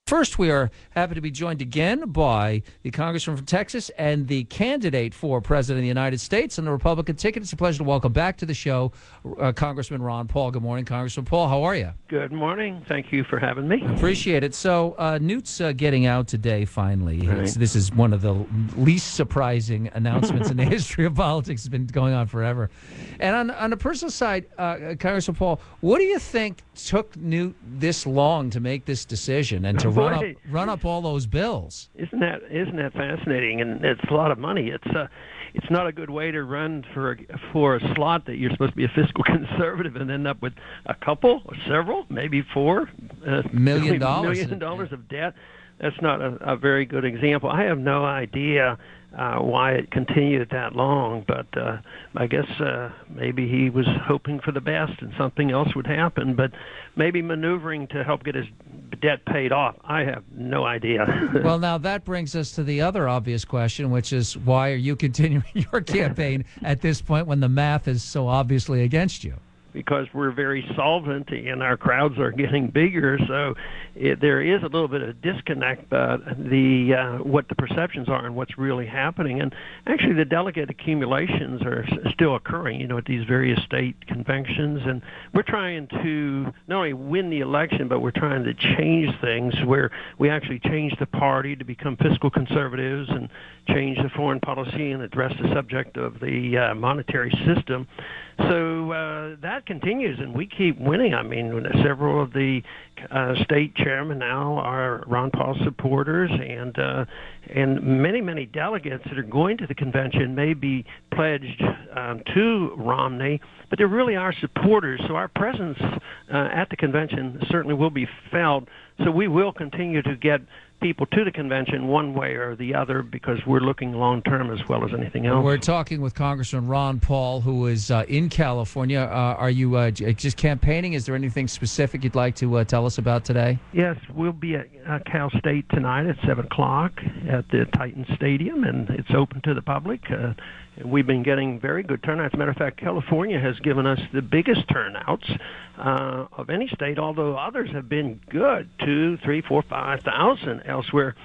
First, we are happy to be joined again by the congressman from Texas and the candidate for president of the United States on the Republican ticket. It's a pleasure to welcome back to the show Congressman Ron Paul. Good morning, Congressman Paul. How are you? Good morning. Thank you for having me. Appreciate it. So Newt's getting out today, finally. Right. This is one of the least surprising announcements in the history of politics. It's been going on forever. And on the personal side, Congressman Paul, what do you think took Newt this long to make this decision and to run up all those bills? Isn't that fascinating? And it's a lot of money. It's not a good way to run for a slot that you're supposed to be a fiscal conservative and end up with a couple or several, maybe $4 million of debt. That's not a very good example. I have no idea why it continued that long, but I guess maybe he was hoping for the best and something else would happen, but maybe maneuvering to help get his debt paid off. I have no idea. Well, now that brings us to the other obvious question, which is why are you continuing your campaign at this point when the math is so obviously against you? Because we're very solvent and our crowds are getting bigger, so there is a little bit of disconnect, but what the perceptions are and what's really happening. And actually the delegate accumulations are still occurring, at these various state conventions. And we're trying to not only win the election, but we're trying to change things where we actually change the party to become fiscal conservatives and change the foreign policy and address the subject of the monetary system. So that continues, and we keep winning. I mean, several of the state chairmen now are Ron Paul supporters, and many delegates that are going to the convention may be pledged to Romney, but they really are supporters. So our presence at the convention certainly will be felt. So we will continue to get people to the convention one way or the other because we're looking long-term as well as anything else. We're talking with Congressman Ron Paul, who is in California. Are you just campaigning? Is there anything specific you'd like to tell us about today? Yes, we'll be at Cal State tonight at 7 o'clock at the Titan Stadium, and it's open to the public. We've been getting very good turnouts. As a matter of fact, California has given us the biggest turnouts of any state, although others have been good, 2,000, 3,000, 4,000, 5,000 elsewhere.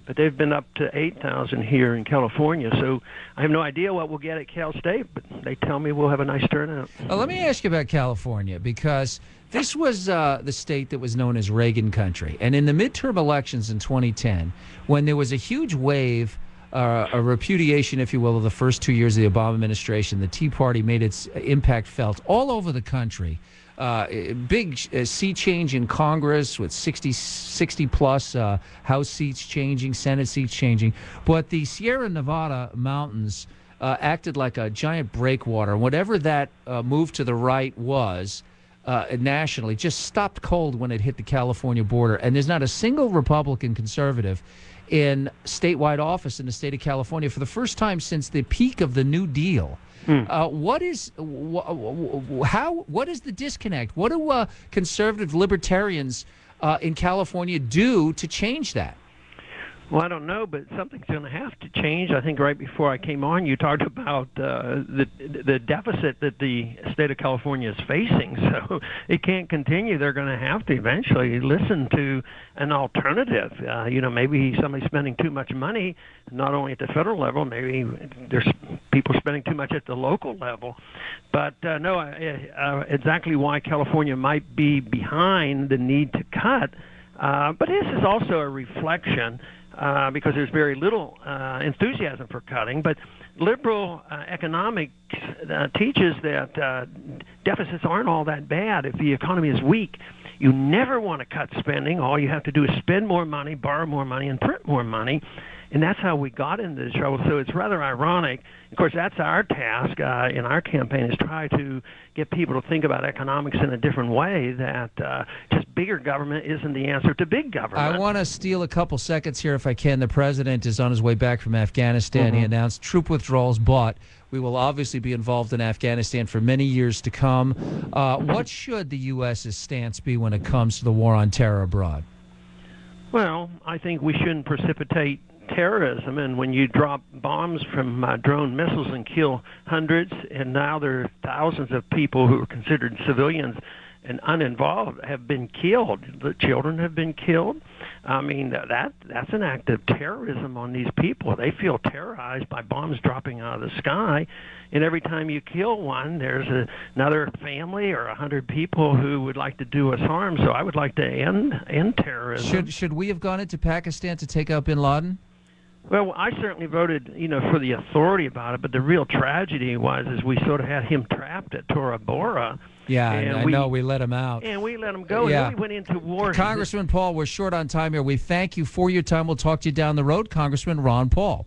But they've been up to 8,000 here in California. So I have no idea what we'll get at Cal State, but they tell me we'll have a nice turnout. Let me ask you about California, because this was the state that was known as Reagan country. And in the midterm elections in 2010, when there was a huge wave, a repudiation, if you will, of the first 2 years of the Obama administration, the Tea Party made its impact felt all over the country. Big seat change in Congress with 60 plus House seats changing, Senate seats changing. But the Sierra Nevada mountains acted like a giant breakwater. Whatever that move to the right was nationally just stopped cold when it hit the California border. And there's not a single Republican conservative in statewide office in the state of California for the first time since the peak of the New Deal. What is the disconnect? What do conservative libertarians in California do to change that? Well, I don't know, but something's going to have to change. I think right before I came on, you talked about the deficit that the state of California is facing. So it can't continue. They're going to have to eventually listen to an alternative. Maybe somebody's spending too much money, not only at the federal level, maybe there's people spending too much at the local level. But exactly why California might be behind the need to cut. But this is also a reflection because there's very little enthusiasm for cutting. But liberal economics teaches that deficits aren't all that bad if the economy is weak. You never want to cut spending. All you have to do is spend more money, borrow more money, and print more money. And that's how we got into this trouble. So it's rather ironic. Of course, that's our task in our campaign, is try to get people to think about economics in a different way, that just bigger government isn't the answer to big government. I want to steal a couple seconds here if I can. The president is on his way back from Afghanistan. He announced troop withdrawals, but we will obviously be involved in Afghanistan for many years to come. What should the U.S.'s stance be when it comes to the war on terror abroad? Well, I think we shouldn't precipitate terrorism, and when you drop bombs from drone missiles and kill hundreds, and now there are thousands of people who are considered civilians and uninvolved have been killed. The children have been killed. I mean, that's an act of terrorism on these people. They feel terrorized by bombs dropping out of the sky, and every time you kill one, there's another family or 100 people who would like to do us harm. So I would like to end terrorism. Should we have gone into Pakistan to take out bin Laden? Well, I certainly voted, for the authority about it, but the real tragedy is we sort of had him trapped at Tora Bora. Yeah, and I know we let him out. And we let him go, yeah. And then we went into war. Congressman Paul, we're short on time here. We thank you for your time. We'll talk to you down the road. Congressman Ron Paul.